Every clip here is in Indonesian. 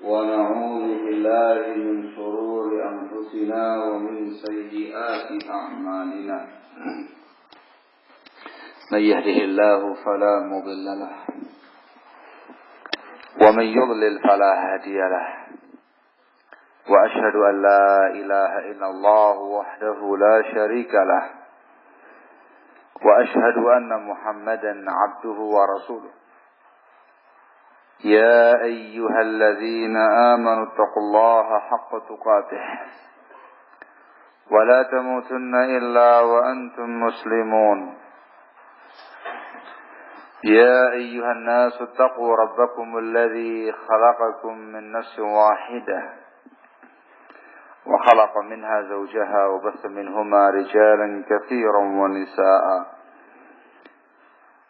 ونعوذ بالله من شرور أنفسنا ومن سيئات أعمالنا من يهده الله فلا مضل له ومن يضلل فلا هادي له وأشهد أن لا إله إلا الله وحده لا شريك له وأشهد أن محمدا عبده ورسوله يا أيها الذين آمنوا اتقوا الله حق تقاته ولا تموتن إلا وأنتم مسلمون يا أيها الناس اتقوا ربكم الذي خلقكم من نفس واحدة وخلق منها زوجها وبث منهما رجالا كثيرا ونساء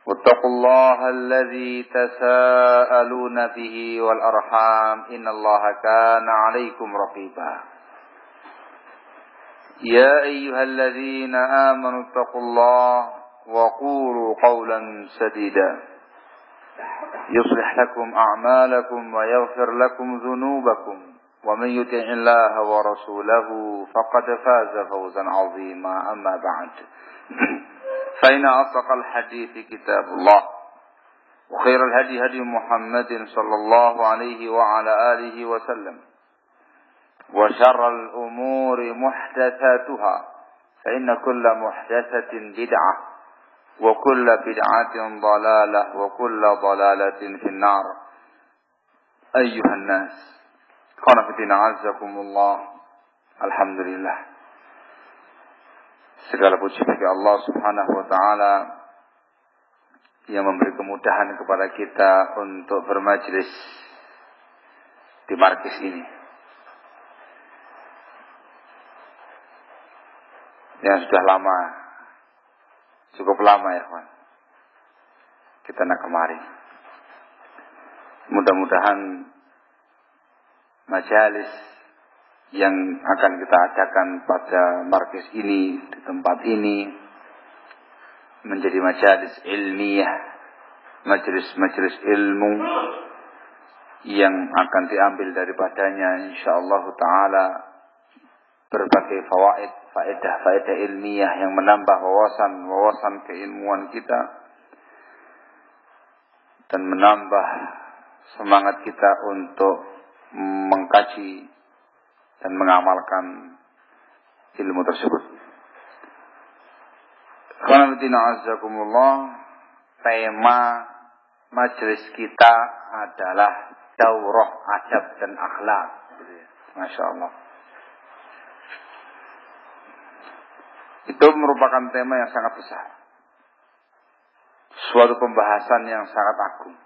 واتقوا الله الذي تساءلون به والأرحام إن الله كان عليكم رقيبا يا أيها الذين آمنوا اتقوا الله وقولوا قولا سديدا يصلح لكم أعمالكم ويغفر لكم ذنوبكم ومن يطع الله ورسوله فقد فاز فوزا عظيما أما بعد فإن أصدق الحديث كتاب الله وخير الهدي هدي محمد صلى الله عليه وعلى آله وسلم وشر الأمور محدثاتها فإن كل محدثة بدعة وكل بدعة ضلالة وكل ضلالة في النار أيها الناس قنفدين عزكم الله الحمد لله. Segala puji bagi Allah Subhanahu wa taala yang memberi kemudahan kepada kita untuk bermajlis di markis ini. Yang sudah lama, cukup lama ya kawan, kita nak kemari. Mudah-mudahan majalis yang akan kita adakan pada markis ini, di tempat ini, menjadi majalis ilmiah, majelis ilmu yang akan diambil daripadanya insyaallah ta'ala berbagai faedah ilmiah yang menambah wawasan keilmuan kita dan menambah semangat kita untuk mengkaji dan mengamalkan ilmu tersebut. Tema majelis kita adalah daurah adab dan akhlak. Masya Allah. Itu merupakan tema yang sangat besar. Suatu pembahasan yang sangat agung.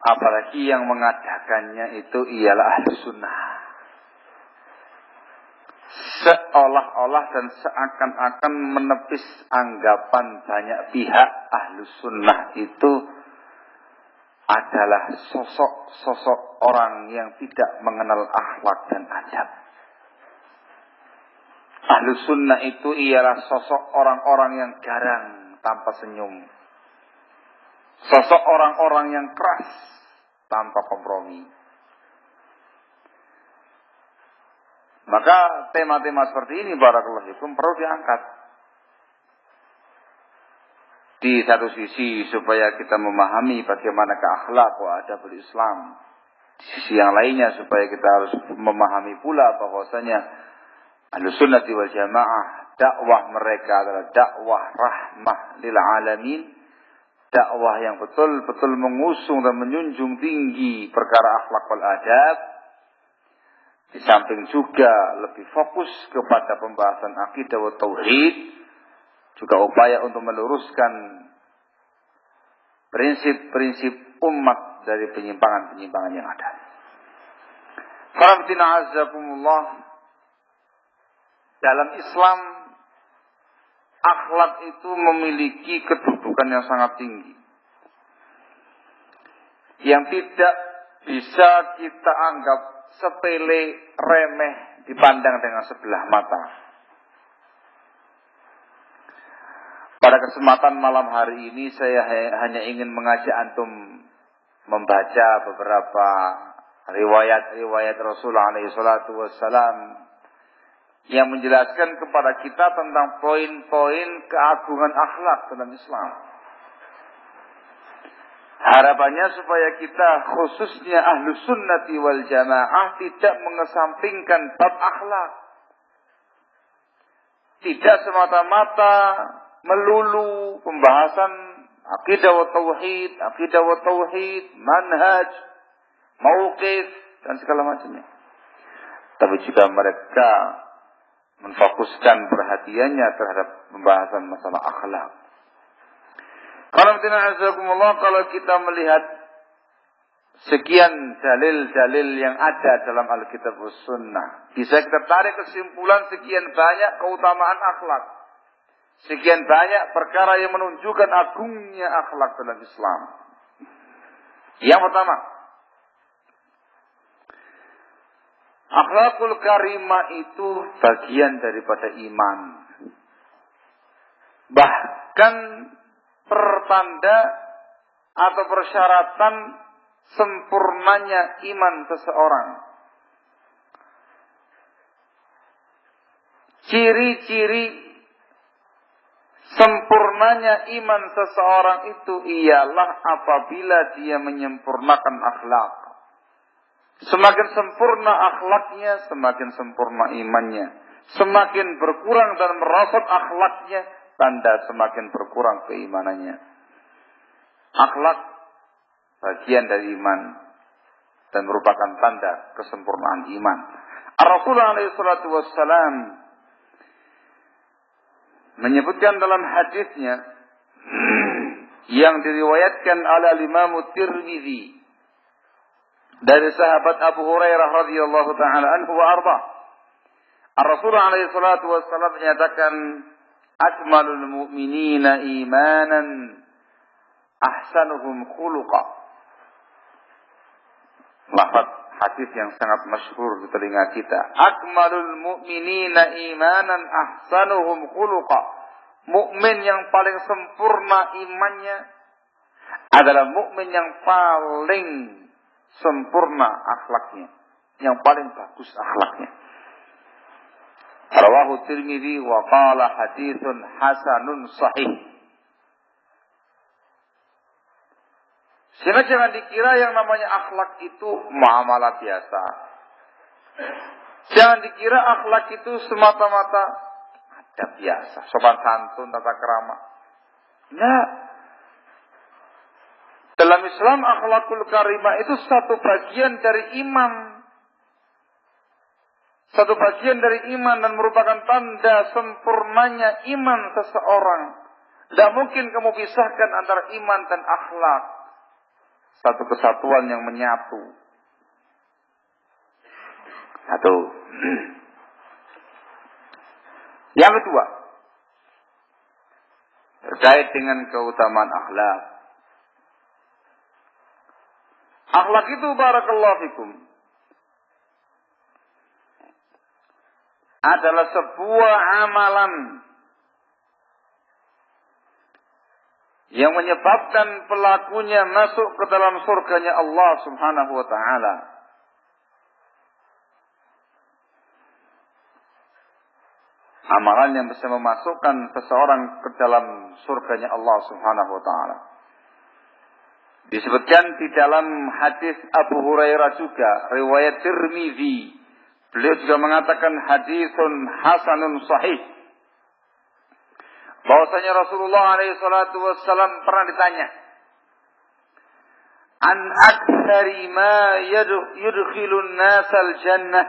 Apalagi yang mengadakannya itu ialah ahli sunnah. Seolah-olah dan seakan-akan menepis anggapan banyak pihak ahli sunnah itu adalah sosok orang yang tidak mengenal akhlak dan adab. Ahli sunnah itu ialah sosok orang-orang yang garang tanpa senyum. Sosok orang-orang yang keras tanpa kompromi. Maka tema-tema seperti ini barakallahu fikum perlu diangkat. Di satu sisi supaya kita memahami bagaimana akhlak wa adabul Islam. Di sisi yang lainnya supaya kita harus memahami pula bahwasanya Ahlussunnah wal Jamaah dakwah mereka adalah dakwah rahmah lil alamin. Dakwah yang betul-betul mengusung dan menjunjung tinggi perkara akhlak wal adab. Di samping juga lebih fokus kepada pembahasan akidah wa tauhid. Juga upaya untuk meluruskan prinsip-prinsip umat dari penyimpangan-penyimpangan yang ada. Qarabtina azzakumullah. Dalam Islam akhlak itu memiliki kedudukan yang sangat tinggi. Yang tidak bisa kita anggap sepele, remeh, dipandang dengan sebelah mata. Pada kesempatan malam hari ini saya hanya ingin mengajak antum membaca beberapa riwayat-riwayat Rasulullah SAW yang menjelaskan kepada kita tentang poin-poin keagungan akhlak dalam Islam. Harapannya supaya kita khususnya Ahlus Sunnati wal Jamaah tidak mengesampingkan bab akhlak. Tidak semata-mata melulu pembahasan akidah wa tauhid, manhaj, mauqif dan segala macamnya. Tapi juga mereka menfokuskan perhatiannya terhadap pembahasan masalah akhlak. Kalau kita melihat sekian dalil-dalil yang ada dalam Alkitab dan Sunnah, bisa kita tarik kesimpulan sekian banyak keutamaan akhlak. Sekian banyak perkara yang menunjukkan agungnya akhlak dalam Islam. Yang pertama, akhlakul karimah itu bagian daripada iman. Bahkan pertanda atau persyaratan sempurnanya iman seseorang. Ciri-ciri sempurnanya iman seseorang itu ialah apabila dia menyempurnakan akhlak. Semakin sempurna akhlaknya, semakin sempurna imannya. Semakin berkurang dan merosot akhlaknya, tanda semakin berkurang keimanannya. Akhlak bagian dari iman dan merupakan tanda kesempurnaan iman. Rasulullah SAW menyebutkan dalam hadisnya yang diriwayatkan oleh Imam Tirmidzi dari sahabat Abu Hurairah radhiyallahu taala anhu wa arda. Rasulullah SAW menyatakan, akmalul mu'minina imanan ahsanuhum khuluqa. Lafaz hadis yang sangat masyhur di telinga kita. Akmalul mu'minina imanan ahsanuhum khuluqa. Mukmin yang paling sempurna imannya adalah mukmin yang paling sempurna akhlaknya, yang paling bagus akhlaknya. Rawahu Tirmidzi wa qala haditsun hasanun sahih. Sehingga jangan dikira yang namanya akhlak itu muamalah biasa. Jangan dikira akhlak itu semata-mata ada biasa, sopan santun, tata krama. Nah, dalam Islam akhlakul karimah itu satu bagian dari iman. Satu bagian dari iman dan merupakan tanda sempurnanya iman seseorang. Tidak mungkin kamu pisahkan antara iman dan akhlak. Satu kesatuan yang menyatu. Satu. Yang kedua, terkait dengan keutamaan akhlak. Akhlak itu barakallahu fikum adalah sebuah amalan yang menyebabkan pelakunya masuk ke dalam surganya Allah Subhanahu wa taala. Amalan yang bisa memasukkan seseorang ke dalam surganya Allah Subhanahu wa taala. Disebutkan di dalam hadis Abu Hurairah juga, riwayat Tirmidzi. Beliau juga mengatakan hadisun hasanun sahih. Bahwasanya Rasulullah SAW pernah ditanya, an aktsari ma yudkhilun nasal jannah.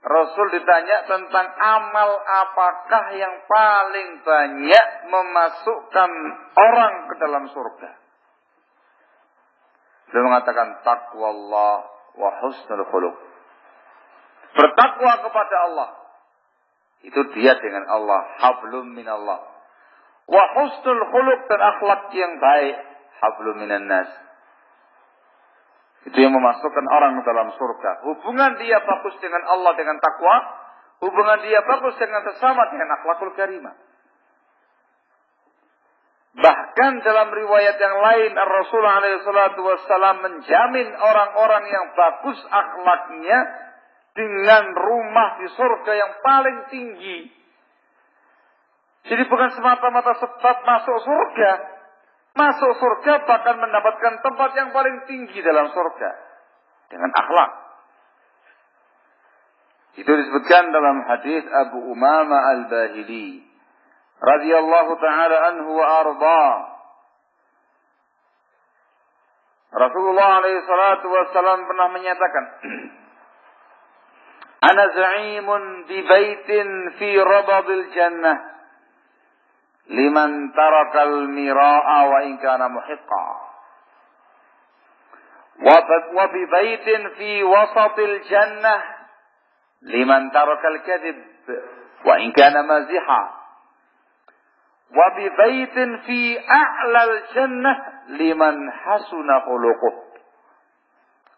Rasul ditanya tentang amal apakah yang paling banyak memasukkan orang ke dalam surga. Beliau mengatakan taqwallah wa husnul khuluq. Bertakwa kepada Allah. Itu dia dengan Allah. Hablum minallah. Wa husnul khuluq, dan akhlak yang baik. Hablum minan nas. Itu yang memasukkan orang ke dalam surga. Hubungan dia bagus dengan Allah dengan takwa. Hubungan dia bagus dengan sesama dengan akhlakul karimah. Bahkan Bahkan dalam riwayat yang lain Rasulullah SAW menjamin orang-orang yang bagus akhlaknya dengan rumah di surga yang paling tinggi. Jadi bukan semata-mata sebab masuk surga. Masuk surga bahkan mendapatkan tempat yang paling tinggi dalam surga. Dengan akhlak. Itu disebutkan dalam hadis Abu Umamah Al-Bahili radhiyallahu ta'ala anhu wa arda. Rasulullah alaihi salatu wassalam pernah menyatakan, "Ana za'imun bi baitin fi rabadil jannah liman tarakal mira'a wa in kana muhiqqa. Wa bi baitin fi wasatil jannah liman tarakal kadhib wa in kana maziha. Wa bi baitin fi a'lal jannah liman hasuna khuluquh."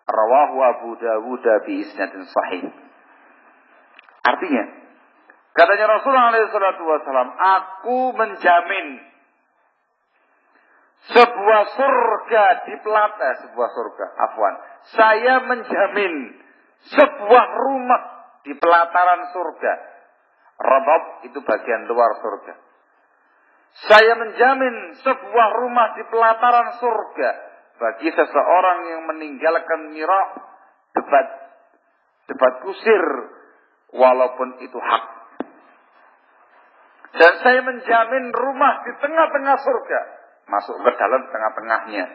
Rawahu Abu Dawud bi isnadin sahih. Artinya, katanya Rasulullah SAW, aku menjamin sebuah surga di saya menjamin sebuah rumah di pelataran surga. Rabab itu bagian luar surga. Saya menjamin sebuah rumah di pelataran surga bagi seseorang yang meninggalkan mira', debat kusir, walaupun itu hak. Dan saya menjamin rumah di tengah-tengah surga, masuk ke dalam tengah-tengahnya,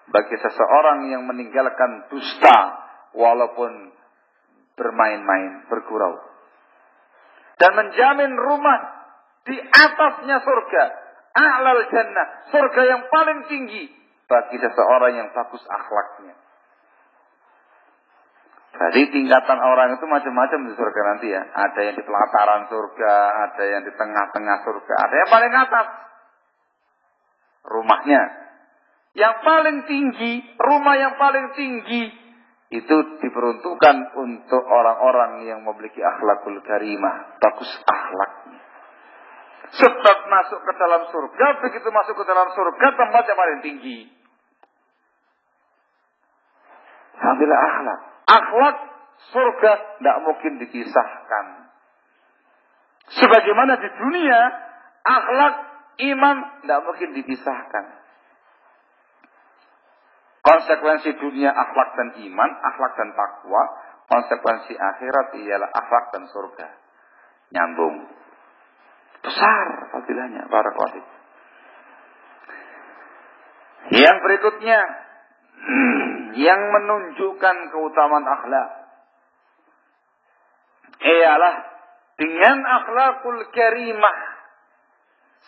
bagi seseorang yang meninggalkan dusta, walaupun bermain-main, bergurau. Dan menjamin rumah di atasnya surga, a'lal jannah, surga yang paling tinggi bagi seseorang yang bagus akhlaknya. Jadi tingkatan orang itu macam-macam di surga nanti ya. Ada yang di pelataran surga, ada yang di tengah-tengah surga, ada yang paling atas rumahnya. Yang paling tinggi, rumah yang paling tinggi itu diperuntukkan untuk orang-orang yang memiliki akhlakul karimah, bagus akhlaknya. Sebab masuk ke dalam surga, begitu masuk ke dalam surga tempat yang paling tinggi. Alhamdulillah akhlak. Akhlak surga tidak mungkin dipisahkan. Sebagaimana di dunia, akhlak iman tidak mungkin dipisahkan. Konsekuensi dunia akhlak dan iman, akhlak dan takwa. Konsekuensi akhirat ialah akhlak dan surga. Nyambung. Besar fadilahnya, barakallahu fiik. Yang berikutnya, yang menunjukkan keutamaan akhlak ialah dengan akhlakul karimah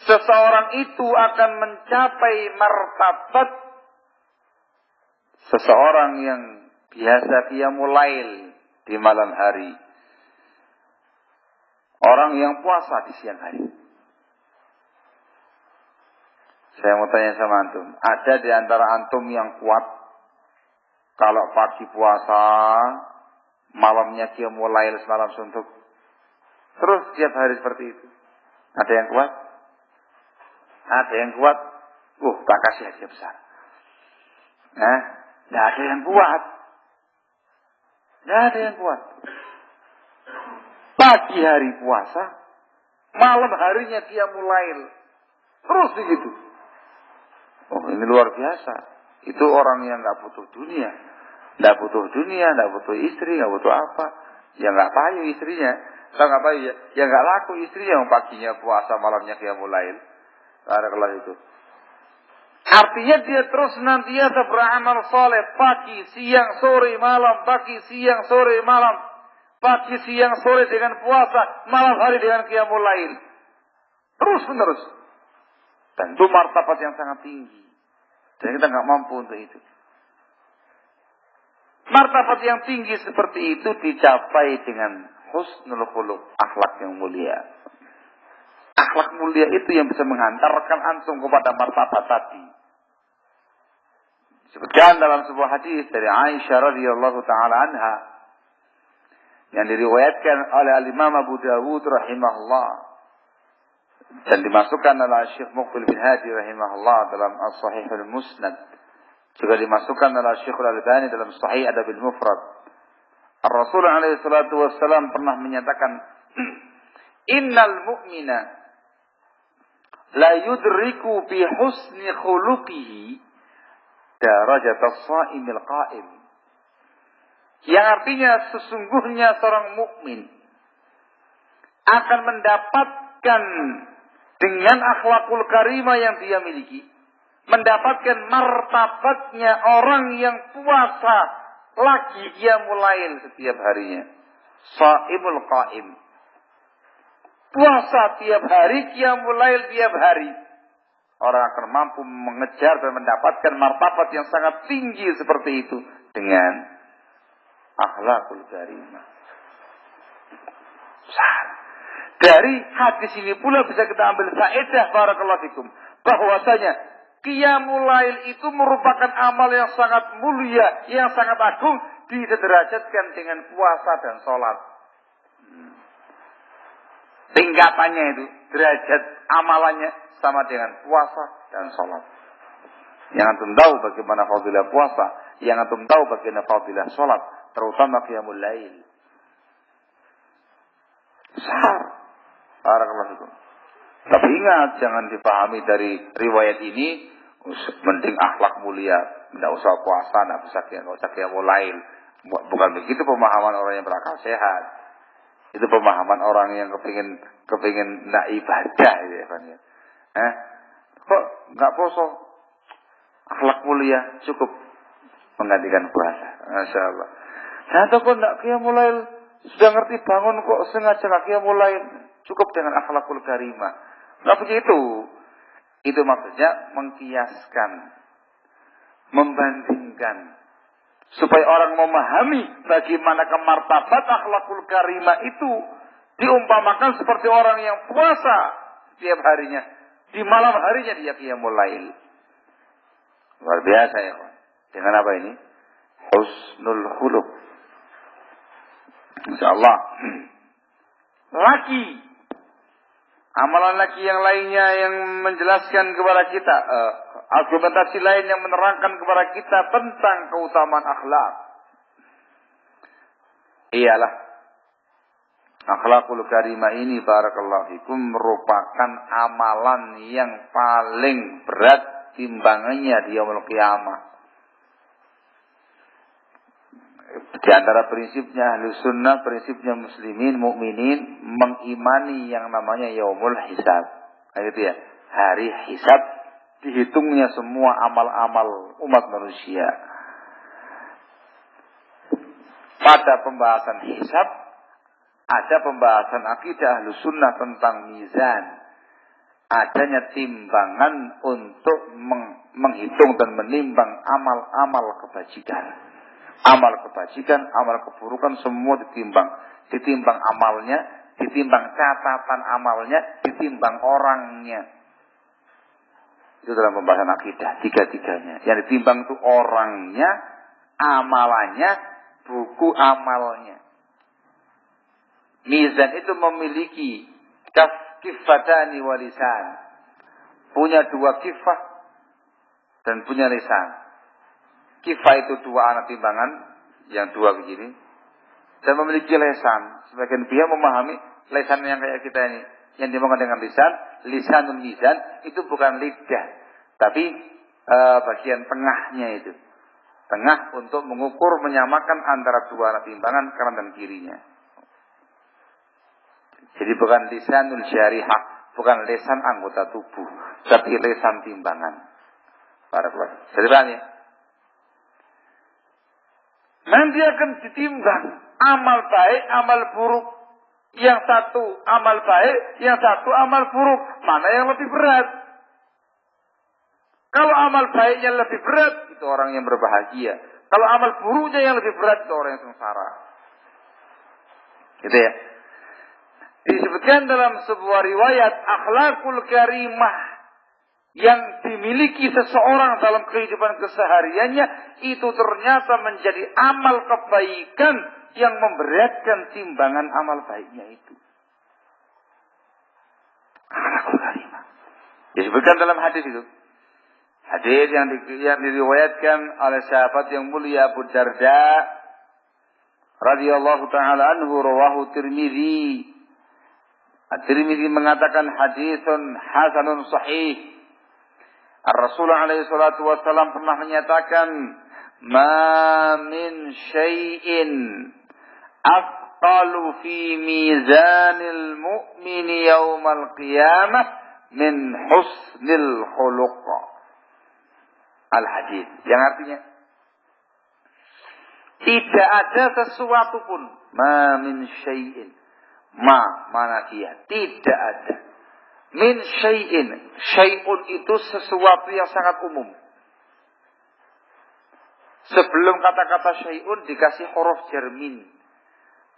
seseorang itu akan mencapai martabat seseorang yang biasa qiyamul lail di malam hari, orang yang puasa di siang hari. Saya mau tanya sama antum, ada di antara antum yang kuat kalau pagi puasa, malamnya qiyamul lail semalam suntuk, terus tiap hari seperti itu? Ada yang kuat? Ada yang kuat? Bakasnya dia besar. Tidak ada yang kuat. Tidak ada yang kuat. Pagi hari puasa, malam harinya qiyamul lail, terus begitu. Ini luar biasa. Itu orang yang nggak butuh dunia, nggak butuh istri, nggak butuh apa. Ya nggak payu istrinya, kalau nggak payu ya nggak laku istrinya. Yang paginya puasa, malamnya qiyamul lail. Barakallah itu. Artinya dia terus senantiasa beramal saleh, pagi, siang, sore, malam, pagi, siang, sore, malam, pagi, siang, sore dengan puasa, malam hari dengan qiyamul lail. Terus menerus. Dan itu martabat yang sangat tinggi. Dan kita nggak mampu untuk itu. Martabat yang tinggi seperti itu dicapai dengan husnul khuluq, akhlak yang mulia. Akhlak mulia itu yang bisa menghantarkan antum kepada martabat tadi. Disebutkan dalam sebuah hadis dari Aisyah radhiyallahu taala anha yang diriwayatkan oleh Imam Abu Dawud rahimahullah Dan dimasukkan oleh Syekh Muqbil bin Hadi rahimahullah dalam As-Sahih Al-Musnad. Juga dimasukkan oleh Syekh Al-Albani dalam Sahih Adabil Mufrad. Rasul alaihi salatu wassalam pernah menyatakan, innal mu'mina la yudriku bi husni khuluqihi darajat as-sa'imil qa'im. Yang artinya sesungguhnya seorang mukmin akan mendapatkan dengan akhlakul karimah yang dia miliki, mendapatkan martabatnya orang yang puasa lagi dia mulai setiap harinya. Shaimul qaim. Puasa tiap hari, dia mulai tiap hari. Orang akan mampu mengejar dan mendapatkan martabat yang sangat tinggi seperti itu dengan akhlakul karimah. Dari hadis ini pula bisa kita ambil faedah barakallahu fikum, bahwasanya qiyamul lail itu merupakan amal yang sangat mulia, yang sangat agung, disederajatkan dengan puasa dan sholat. Tingkatannya itu, derajat amalannya sama dengan puasa dan sholat. Yang antum tahu bagaimana fadilah puasa, yang antum tahu bagaimana fadilah sholat, terutama qiyamul lail. Besar. Barakallahu fikum. Tapi ingat, jangan dipahami dari riwayat ini, mending akhlak mulia, tidak usah puasa, tidak usah qiyamul lail. Bukan begitu pemahaman orang yang berakal sehat. Itu pemahaman orang yang kepingin nak ibadah, ya kan ya. Kok nggak poso? Akhlak mulia cukup menggantikan puasa. Masya Allah. Saya tahu kok nggak qiyamul lail, sudah ngerti bangun kok sengaja nggak qiyamul lail. Cukup dengan akhlakul karimah. Nggak begitu. Itu maksudnya mengkiaskan, membandingkan, supaya orang memahami bagaimana kemartabat akhlakul karimah itu diumpamakan seperti orang yang puasa setiap harinya. Di malam harinya dia qiyamul lail. Luar biasa ya. Dengan apa ini? Husnul khuluq. Insyaallah. Lagi amalan lagi yang lainnya yang menjelaskan kepada kita, argumentasi lain yang menerangkan kepada kita tentang keutamaan akhlak. Iyalah, akhlakul karimah ini barakallahu fikum merupakan amalan yang paling berat timbangannya di yaumul qiyamah. Di antara prinsipnya Ahlus Sunnah, prinsipnya muslimin, mukminin mengimani yang namanya yaumul hisab. Gitu ya. Hari hisab, dihitungnya semua amal-amal umat manusia. Pada pembahasan hisab ada pembahasan akidah Ahlus Sunnah tentang mizan. Adanya timbangan untuk menghitung dan menimbang amal-amal kebajikan. Amal kebajikan, amal keburukan semua ditimbang. Ditimbang amalnya, ditimbang catatan amalnya, ditimbang orangnya. Itu dalam pembahasan akidah, tiga-tiganya. Yang ditimbang itu orangnya, amalannya, buku amalnya. Mizan itu memiliki kifatani walisan. Punya dua kifah dan punya lisan. Kifah itu dua anak timbangan, yang dua begini. Dan memiliki lesan. Sebagian pihak memahami lesan yang kayak kita ini. Yang dimaksud dengan lisan, lisanul mizan, itu bukan lidah. Tapi bagian tengahnya itu. Tengah untuk mengukur, menyamakan antara dua anak timbangan, kanan dan kirinya. Jadi bukan lisanul syarihah, bukan lesan anggota tubuh. Tapi lesan timbangan. Barakallahu. Jadi paham ya? Nanti akan ditimbang amal baik, amal buruk. Yang satu amal baik, yang satu amal buruk. Mana yang lebih berat? Kalau amal baiknya lebih berat, itu orang yang berbahagia. Kalau amal buruknya yang lebih berat, itu orang yang sengsara. Gitu ya. Disebutkan dalam sebuah riwayat, akhlakul karimah yang dimiliki seseorang dalam kehidupan kesehariannya, itu ternyata menjadi amal kebaikan yang memberatkan timbangan amal baiknya itu. Akhlakul Disebutkan dalam hadis itu. Hadis yang diriwayatkan oleh sahabat yang mulia Abu Darda radhiyallahu taala anhu, rawahu Tirmizi. At-Tirmizi mengatakan hadisun hasanun sahih. Ar-Rasulullah alaihi salatu wasallam pernah menyatakan, "Ma min syai'in aqalu fi mizanil mu'mini yaumal qiyamah min husnil khuluq." Al-hadis, yang artinya tidak ada sesuatu pun, ma min syai'in, mana dia, tidak ada, min syai'in, syai'un itu sesuatu yang sangat umum. Sebelum kata-kata syai'un dikasih huruf jermin.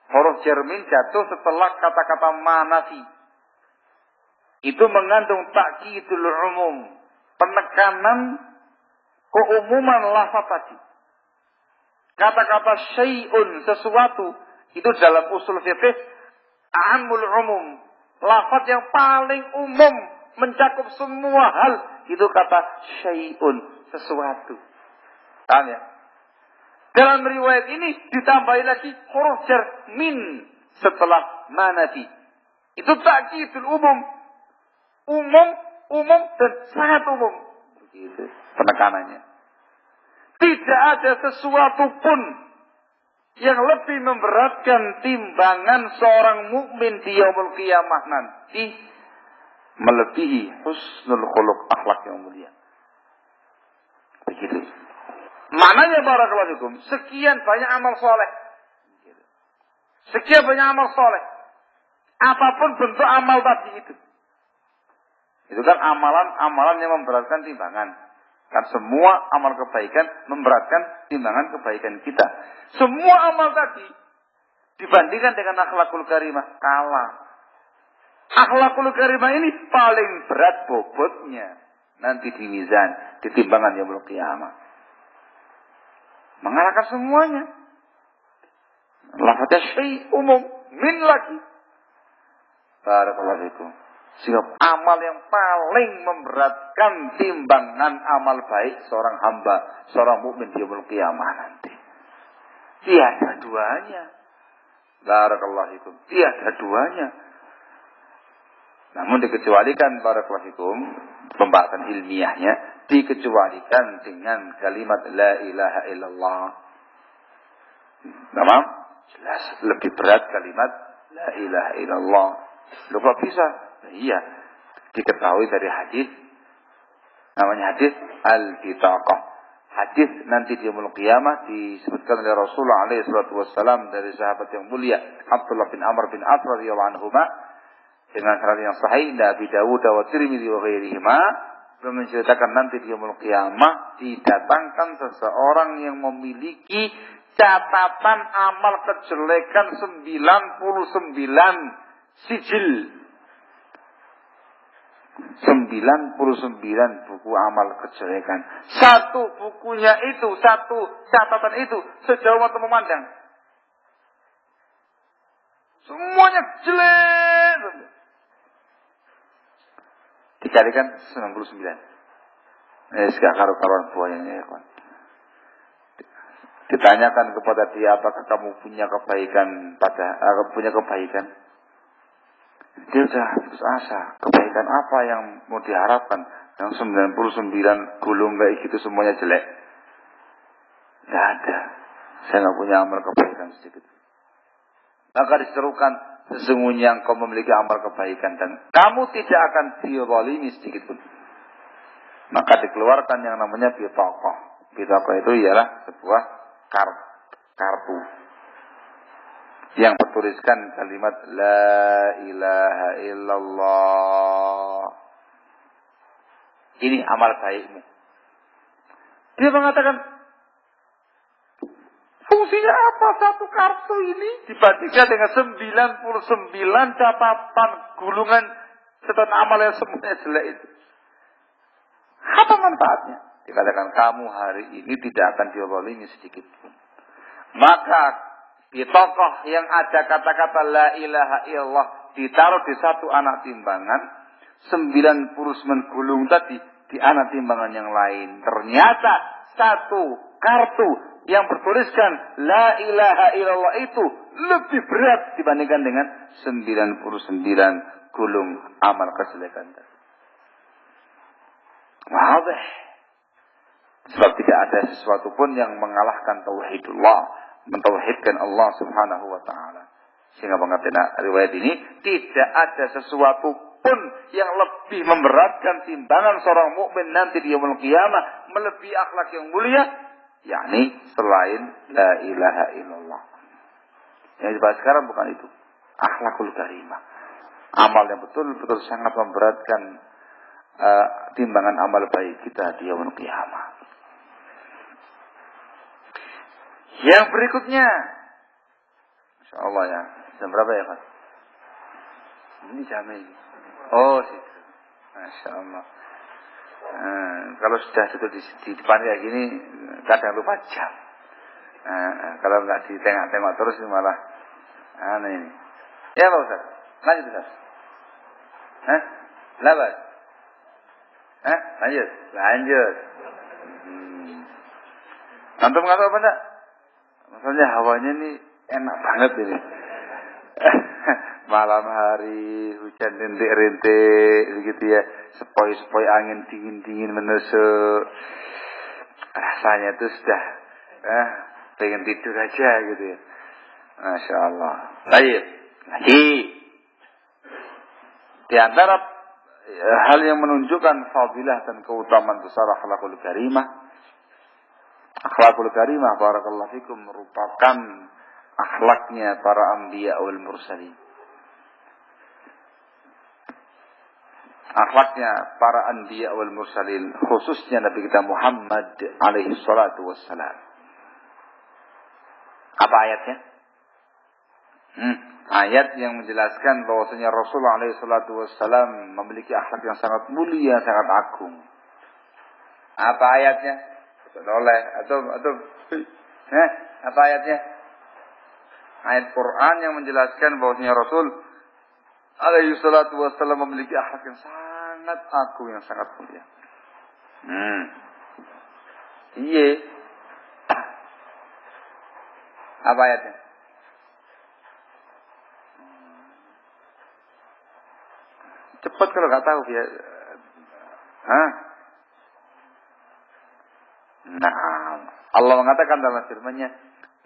Huruf jermin jatuh setelah kata-kata manafi. Itu mengandung takkidul umum, penekanan keumuman lafaz tadi. Kata-kata syai'un, sesuatu, itu dalam usul fiqh amul umum, lafaz yang paling umum, mencakup semua hal, itu kata syai'un, sesuatu. Paham ya? Dalam riwayat ini ditambahi lagi huruf jar min setelah manafi. Itu takkidul umum. Umum dan sangat umum. Begitu penekanannya. Tidak ada sesuatu pun yang lebih memberatkan timbangan seorang mukmin di yaumul qiyamah nanti melebihi husnul khuluq, akhlak yang mulia. Begitu. Maknanya barakallahu fikum, sekian banyak amal soleh. Sekian banyak amal soleh. Apapun bentuk amal tadi itu. Itu kan amalan-amalan yang memberatkan timbangan. Kan semua amal kebaikan memberatkan timbangan kebaikan kita. Semua amal tadi dibandingkan dengan akhlakul karimah kalah. Akhlakul karimah ini paling berat bobotnya nanti di mizan, di timbangan yaumul qiyamah. Mengalahkan semuanya. Lafaznya syai' umum, min lagi. Barakallahu fikum. Sehingga amal yang paling memberatkan timbangan amal baik seorang hamba, seorang mukmin di yaumul qiyamah nanti. Tiada duanya. Barakallahu fikum. Tiada duanya. Namun dikecualikan barakallahu fikum, pembahasan ilmiahnya dikecualikan dengan kalimat la ilaha illallah. Namam? Jelas lebih berat kalimat la ilaha illallah. Loh kok bisa? Nah, iya, diketahui dari hadis, namanya hadis al-bitaqah. Hadis nanti di yaumul qiyamah disebutkan oleh Rasulullah alaihi salatu wassalam dari sahabat yang mulia Abdullah bin Amr bin As radhiyallahu anhuma dengan sanad yang sahih Nabi Dawud wa Tirmidzi wa ghairihima menceritakan nanti di yaumul qiyamah didatangkan seseorang yang memiliki catatan amal kejelekan 99 sijil. 99 buku amal kejelekan. Satu bukunya itu, satu catatan itu sejauh mata memandang. Semuanya jelek. Dikalikan 99. Gak karu-karuan buahnya ya kawan. Ditanyakan kepada dia, apakah kamu punya kebaikan punya kebaikan? Dia sudah putus asa. Kebaikan apa yang mau diharapkan? Yang 99 gulung kayak gitu semuanya jelek. Tidak ada. Saya nggak punya amal kebaikan sedikit. Maka diserukan, sesungguhnya engkau memiliki amal kebaikan dan kamu tidak akan dizalimi sedikit pun. Maka dikeluarkan yang namanya bitaqah. Bitaqah itu ialah sebuah kartu yang bertuliskan kalimat la ilaha illallah. Ini amal baikmu. Dia mengatakan, fungsinya apa satu kartu ini dibandingkan dengan 99 catatan gulungan catatan amal yang semuanya jelek itu? Apa manfaatnya? Dikatakan kamu hari ini tidak akan dizalimi sedikit pun. Maka di tokoh yang ada kata-kata la ilaha illallah ditaruh di satu anak timbangan, 99 gulung tadi di anak timbangan yang lain. Ternyata satu kartu yang bertuliskan la ilaha illallah itu lebih berat dibandingkan dengan 99 gulung amal kejelekan tadi. Wabah. Sebab tidak ada sesuatu pun yang mengalahkan tauhidullah, mentauhidkan Allah Subhanahu wa taala. Sehingga mengerti riwayat ini, tidak ada sesuatu pun yang lebih memberatkan timbangan seorang mukmin nanti di yaumul qiyamah melebihi akhlak yang mulia, yakni selain la ilaha illallah. Yang dibahas sekarang bukan itu, akhlakul karimah. Amal yang betul-betul sangat memberatkan timbangan amal baik kita di yaumul qiyamah. Yang berikutnya, insyaallah ya, jam berapa ya Pak? Ini jam ini. Oh, situ. Masya Allah. Kalau sudah duduk di depan kayak gini, kadang lupa jam. Kalau nggak ditengok-tengok terus malah aneh ini. Ya Pak Ustaz, lanjut Ustaz. Labat. Lanjut. Antum nggak tahu apa enggak? Maksudnya hawanya ini enak banget ini. Malam hari hujan rintik-rintik begitu ya, sepoi-sepoi angin dingin-dingin menusuk. Rasanya itu sudah pengen tidur aja gitu ya. Masya Allah. Baik. Lagi di antara hal yang menunjukkan fadilah dan keutamaan besar akhlakul karimah. Akhlakul karimah barakallahu fikum merupakan akhlaknya para anbiya wal mursalin. Akhlaknya para anbiya wal mursalin, khususnya Nabi kita Muhammad alaihi salatu wassalam. Apa ayatnya? Ayat yang menjelaskan bahwasanya Rasulullah alaihi salatu wassalam memiliki akhlak yang sangat mulia, sangat agung. Apa ayatnya? Oleh atau apa ayatnya? Ayat Quran yang menjelaskan bahwasanya Rasul alaihi salatu wassalam memiliki akhlak yang sangat agung, yang sangat mulia. Iya. Apa ayatnya? Cepat kalau nggak tahu ya. Nah, Allah mengatakan dalam firman-Nya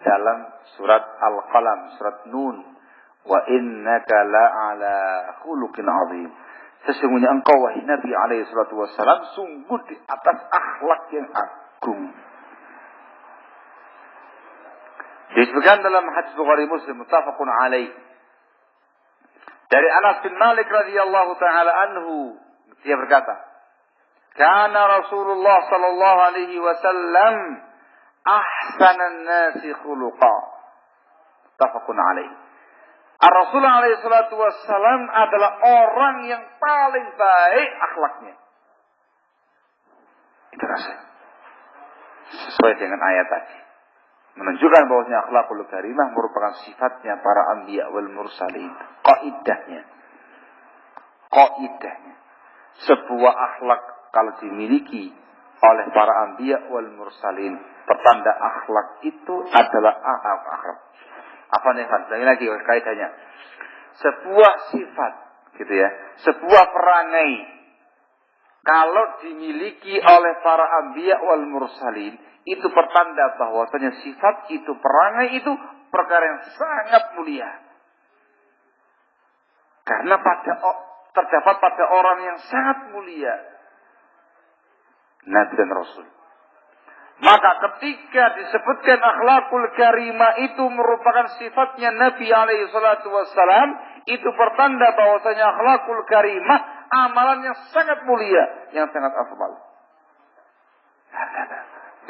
dalam surat Al-Qalam, surat Nun, wa innaka la'ala khuluqin 'azim. Sesungguhnya engkau wahai Nabi alaihi salatu wassalam sungguh di atas akhlak yang agung. Disebutkan dalam hadis Bukhari Muslim muttafaqun alaih. Dari Anas bin Malik radhiyallahu taala anhu, dia berkata, Kana Rasulullah sallallahu alaihi wasallam ahsanan nasi khuluqa. Muttafaqun alaih. Rasulullah alaihi salatu wassalam adalah orang yang paling baik akhlaknya. Itu rasanya. Sesuai dengan ayat tadi. Menunjukkan bahwasanya akhlakul karimah merupakan sifatnya para anbiya wal mursalin. Qaidahnya. Sebuah akhlak kalau dimiliki oleh para anbiya wal mursalin, pertanda akhlak itu adalah akhlak. Apa nih Pak? Lagi kaitannya. Sebuah sifat, gitu ya. Sebuah perangai kalau dimiliki oleh para anbiya wal mursalin, itu pertanda bahwasanya sifat itu, perangai itu perkara yang sangat mulia. Karena terdapat pada orang yang sangat mulia, Nabi dan Rasul. Maka ketika disebutkan akhlakul karimah itu merupakan sifatnya Nabi alaihi salatu wassalam, itu pertanda bahwasanya akhlakul karimah amalan yang sangat mulia, yang sangat afdal.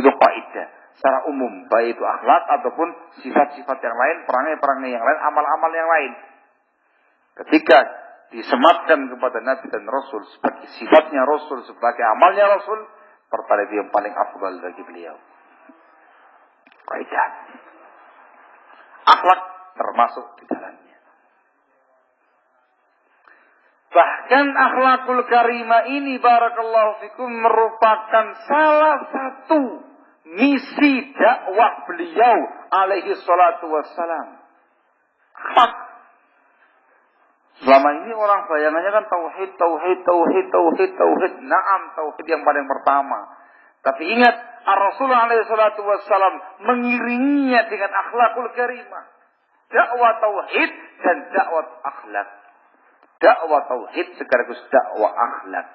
Itu kaidah secara umum, baik itu akhlak ataupun sifat-sifat yang lain, perangai-perangai yang lain, amal-amal yang lain. Ketika disematkan kepada Nabi dan Rasul sebagai sifatnya Rasul, sebagai amalnya Rasul, pertanda yang paling afdal bagi beliau. Kaidah. Akhlak termasuk di dalamnya. Bahkan akhlakul karimah ini barakallahu fikum merupakan salah satu misi dakwah beliau alaihi salatu wassalam. Hak. Selama ini orang bayangannya kan tauhid. Naam, tauhid yang paling pertama. Tapi ingat, Rasulullah alaihi salatu wassalam mengiringinya dengan akhlakul karimah. Dakwah tauhid dan dakwah akhlak. Dakwah tauhid sekaligus dakwah akhlak.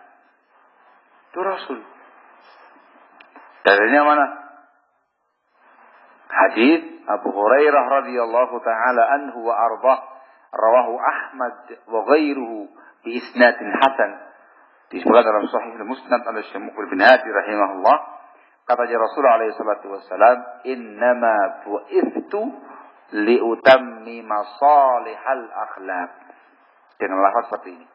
Itu Rasul. Dalilnya mana? Hadis Abu Hurairah radhiyallahu taala anhu wa ardhah, rawahu Ahmad wa ghairuhu bi isnadin hasan. Disebutkan dalam Sahih Musnad al-Syamukh bin Hadi rahimahullah, kata Rasulullah alaihi salatu wassalam, "Innama bu'ithtu liutammima salihal akhlaq." Dengan lafaz seperti ini.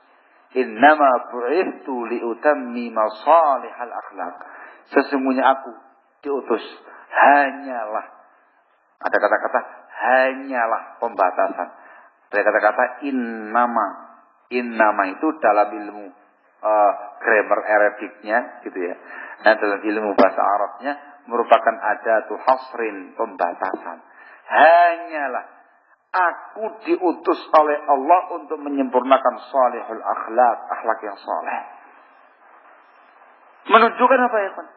Innama bu'ithtu liutammima salihal akhlaq. Sesungguhnya aku diutus hanyalah, ada kata-kata hanyalah pembatasan. Ada kata-kata innama. Innama itu dalam ilmu grammar Arabiknya gitu ya. Dan dalam ilmu bahasa Arabnya merupakan adatul hasrin, pembatasan. Hanyalah aku diutus oleh Allah untuk menyempurnakan salihul akhlak, akhlak yang saleh. Menunjukkan apa ya, Pak?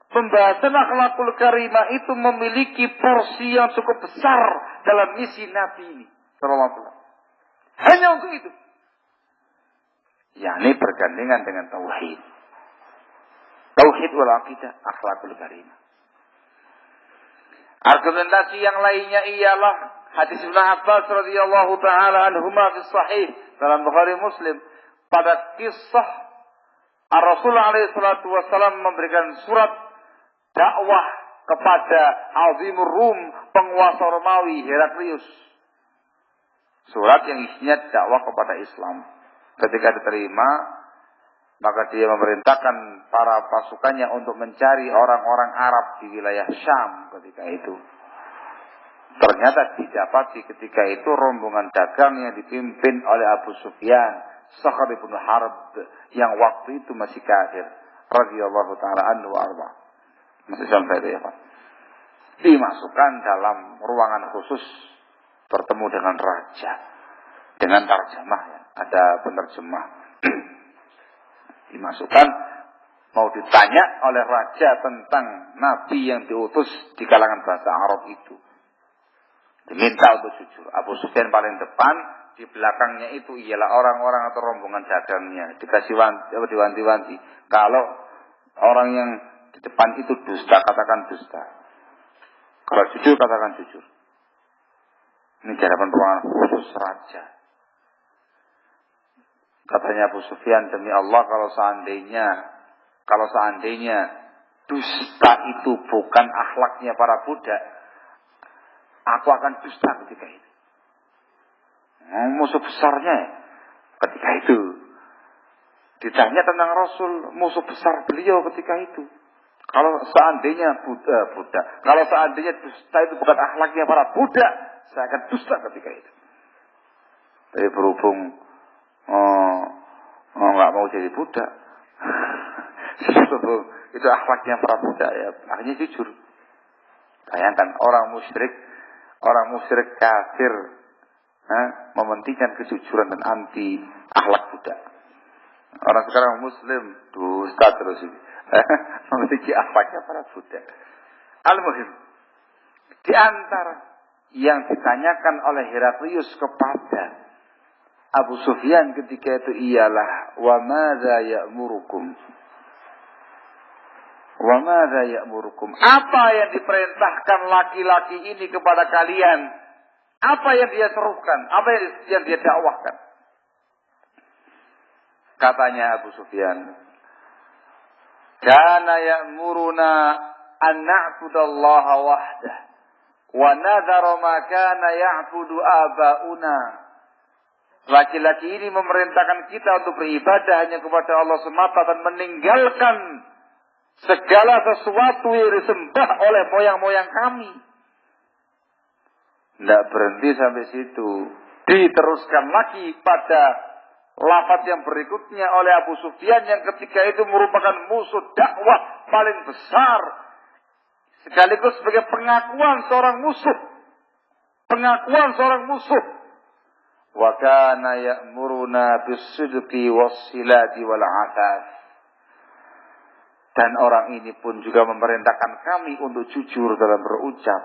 Pembahasan akhlakul karimah itu memiliki porsi yang cukup besar dalam misi Nabi ini. Sallallahu alaihi wasallam. Hanya untuk itu. Yakni bergandengan dengan tauhid. Tauhid wal aqidah, akhlakul karimah. Argumentasi yang lainnya ialah hadis Ibnu Abbas radhiyallahu taala anhuma fi sahih dalam Bukhari Muslim, pada kisah Rasulullah alaihi salatu wasallam memberikan surat dakwah kepada Azimur Rum, penguasa Romawi Heraklius. Surat yang isinya dakwah kepada Islam. Ketika diterima, maka dia memerintahkan para pasukannya untuk mencari orang-orang Arab di wilayah Syam ketika itu. Ternyata didapati ketika itu rombongan dagang yang dipimpin oleh Abu Sufyan, Sakhr bin Harb, yang waktu itu masih kafir, radhiyallahu taala anhu wa arba. Masih sampai itu ya Pak. Dimasukkan dalam ruangan khusus, bertemu dengan raja, dengan tarjamah ya. Ada penerjemah. Dimasukkan, mau ditanya oleh raja tentang nabi yang diutus di kalangan bahasa Arab itu. Diminta untuk jujur. Abu Sufyan paling depan, di belakangnya itu ialah orang-orang atau rombongan dagangnya. Dikasih diwanti-wanti. Kalau orang yang di depan itu dusta, katakan dusta. Kalau jujur, katakan jujur. Ini di hadapan ruangan khusus raja. Katanya Abu Sufyan, demi Allah kalau seandainya dusta itu bukan akhlaknya para budak, aku akan dusta ketika itu. Musuh besarnya ketika itu. Ditanya tentang Rasul, musuh besar beliau ketika itu. Kalau seandainya budak, kalau seandainya dusta itu bukan akhlaknya para budak, saya akan dusta ketika itu. Tapi berhubung nggak mau jadi budak, itu akhlaknya para budak ya, akhirnya jujur. Bayangkan orang musyrik kafir mementingkan kejujuran dan anti akhlak budak. Orang sekarang Muslim dusta terus ini, memiliki akhlaknya para budak. Al-muhim, di antara yang ditanyakan oleh Heraklius kepada Abu Sufyan ketika itu ialah wa madza ya'murukum. Wa madza ya'murukum? Apa yang diperintahkan laki-laki ini kepada kalian? Apa yang dia serukan? Apa yang dia dakwahkan? Katanya Abu Sufyan, kana ya'muruna an na'budallaha wahdah wa nadhara ma kana ya'budu aba'una. Laki-laki ini memerintahkan kita untuk beribadah hanya kepada Allah semata dan meninggalkan segala sesuatu yang disembah oleh moyang-moyang kami. Tidak berhenti sampai situ. Diteruskan lagi pada Lafaz yang berikutnya oleh Abu Sufyan yang ketika itu merupakan musuh dakwah paling besar. Sekaligus sebagai pengakuan seorang musuh. Pengakuan seorang musuh. Wa kana ya'muruna bis-sidqi was-silati wal-'afaf. Dan orang ini pun juga memerintahkan kami untuk jujur dalam berucap,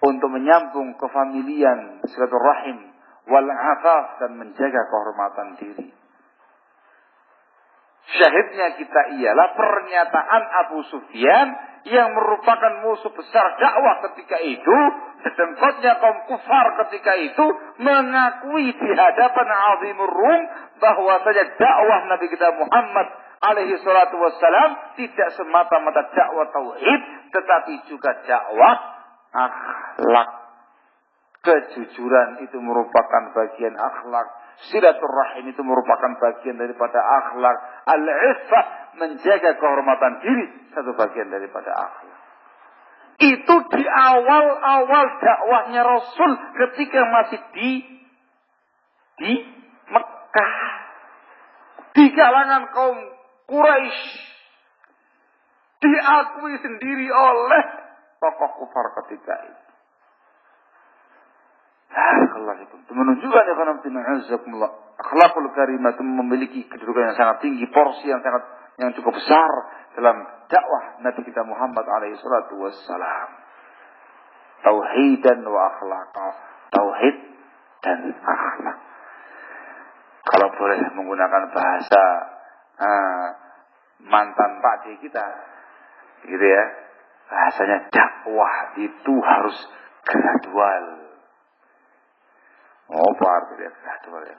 untuk menyambung kefamilian, silaturahim, wal-'afaf, dan menjaga kehormatan diri. Syahidnya kita ialah pernyataan Abu Sufyan yang merupakan musuh besar dakwah ketika itu, sedengkotnya kaum kufar ketika itu mengakui di hadapan Azimur Rum bahwasanya dakwah Nabi kita Muhammad alaihi salatu wassalam tidak semata-mata dakwah tauhid, tetapi juga dakwah akhlak. Kejujuran itu merupakan bagian akhlak. Silaturahim itu merupakan bagian daripada akhlak. Al-iffah, menjaga kehormatan diri, satu bagian daripada akhlak. Itu di awal-awal dakwahnya Rasul ketika masih di Mekah. Di kalangan kaum Quraisy. Diakui sendiri oleh tokoh kufar ketika itu. Itu menunjukkan akhlakul karimah itu memiliki kedudukan yang sangat tinggi, porsi yang cukup besar dalam dakwah Nabi kita Muhammad alaihi salatu wassalam. Tauhidan wa akhlaqa, tauhid dan akhlak. Kalau boleh menggunakan bahasa mantan pakde kita, gitu ya, bahasanya dakwah itu harus gradual. Apa artinya gradual ya?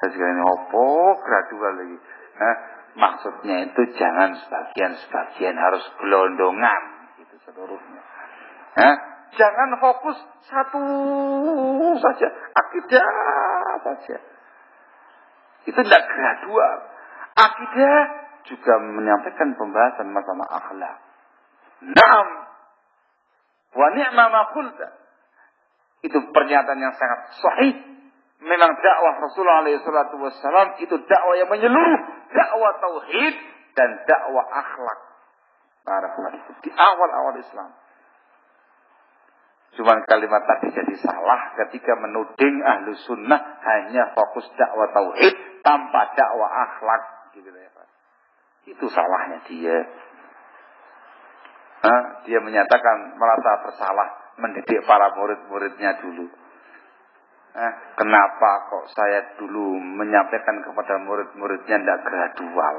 Saya juga ini gradual lagi. Maksudnya itu jangan sebagian-sebagian, harus gelondongan gitu seluruhnya. Jangan fokus satu saja, akidah saja. Itu tidak gradual. Akidah juga menyampaikan pembahasan masalah akhlak. Naam wa ni'ma ma qulta. Itu pernyataan yang sangat sahih. Memang dakwah Rasulullah SAW itu dakwah yang menyeluruh, dakwah tauhid dan dakwah akhlak. Itu di awal-awal Islam. Cuman kalimat tadi jadi salah ketika menuding ahlu sunnah hanya fokus dakwah tauhid tanpa dakwah akhlak. Gitu ya, Pak. Itu salahnya dia. Dia menyatakan merasa bersalah mendidik para murid-muridnya dulu. Kenapa kok saya dulu menyampaikan kepada murid-muridnya tidak gradual?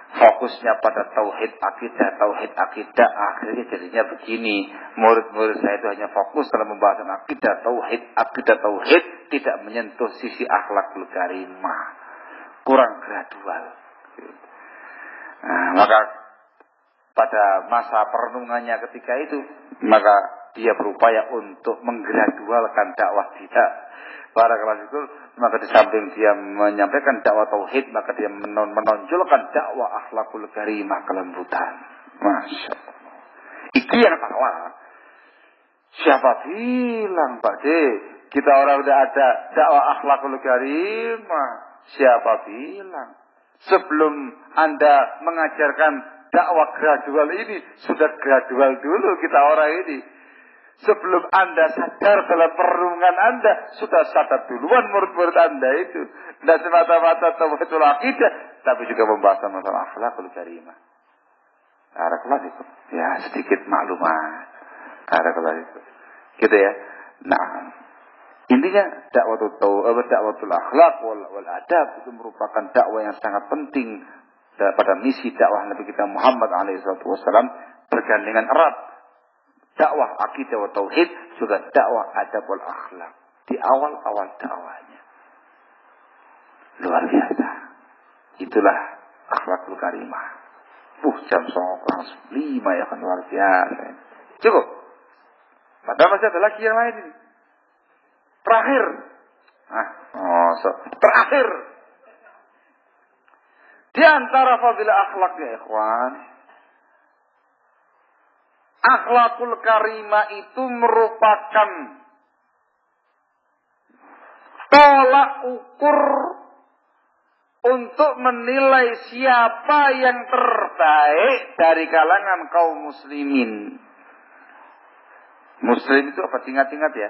Fokusnya pada tauhid akidah, akhirnya jadinya begini. Murid-murid saya itu hanya fokus dalam pembahasan akidah, tauhid, tidak menyentuh sisi akhlakul karimah. Kurang gradual. Maka pada masa perenungannya ketika itu, maka dia berupaya untuk menggradualkan dakwah dia. Para kelas itu, maka di samping dia menyampaikan dakwah tauhid, maka dia menonjolkan dakwah akhlakul karimah, kelembutan. Masya Allah. Itu yang salah. Siapa bilang, Pak D, kita orang udah ada dakwah akhlakul karimah? Siapa bilang? Sebelum Anda mengajarkan dakwah gradual ini, sudah gradual dulu kita orang ini. Sebelum Anda sadar dalam perenungan Anda, sudah sadar duluan murid-murid Anda itu. Tidak semata-mata tauhidul akidah, tapi juga pembahasan masalah akhlakul karimah. Barakallahu itu. Ya, sedikit maklumat. Barakallahu itu. Gitu ya. Nah, intinya dakwatul akhlak wal adab itu merupakan dakwah yang sangat penting pada misi dakwah Nabi kita Muhammad alaihi wasallam, bergandengan erat. Dakwah akidah wa tauhid juga dakwah adab wal akhlak di awal-awal dakwahnya. Luar biasa. Itulah akhlakul karimah. Jam 5 ya kan, luar biasa. Cukup. Padahal masih ada lagi yang lain ini. Terakhir. Terakhir. Di antara fadilah akhlaknya ikhwan, akhlakul karimah itu merupakan tolak ukur untuk menilai siapa yang terbaik dari kalangan kaum muslimin. Muslim itu apa? Ingat-ingat ya.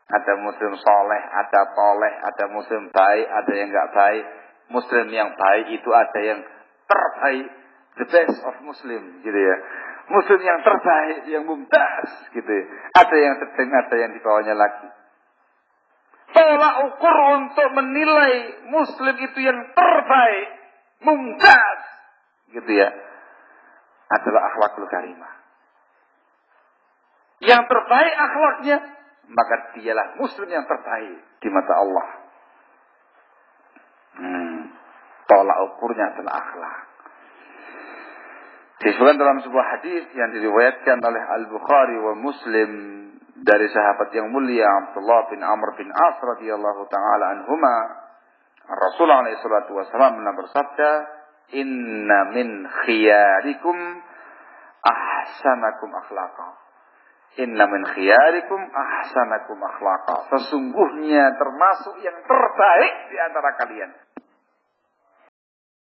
Ada muslim soleh, ada toleh, ada muslim baik, ada yang enggak baik. Muslim yang baik itu ada yang terbaik, the best of muslim, gitu ya. Muslim yang terbaik, yang mumtaz, gitu ya. Ada yang sedang, ada yang di bawahnya lagi. Tolak ukur untuk menilai muslim itu yang terbaik, mumtaz, gitu ya, adalah akhlakul karimah. Yang terbaik akhlaknya, maka dialah muslim yang terbaik di mata Allah. Tolak ukurnya adalah akhlak. Disebutkan dalam sebuah hadis yang diriwayatkan oleh Al-Bukhari wa Muslim dari sahabat yang mulia Abdullah bin Amr bin As radhiyallahu taala anhuma, Rasulullah alaihi salatu wasallam bersabda, "Inna min khiyarikum ahsanakum akhlaqa." Inna min khiyarikum ahsanakum akhlaqa. Sesungguhnya termasuk yang terbaik di antara kalian.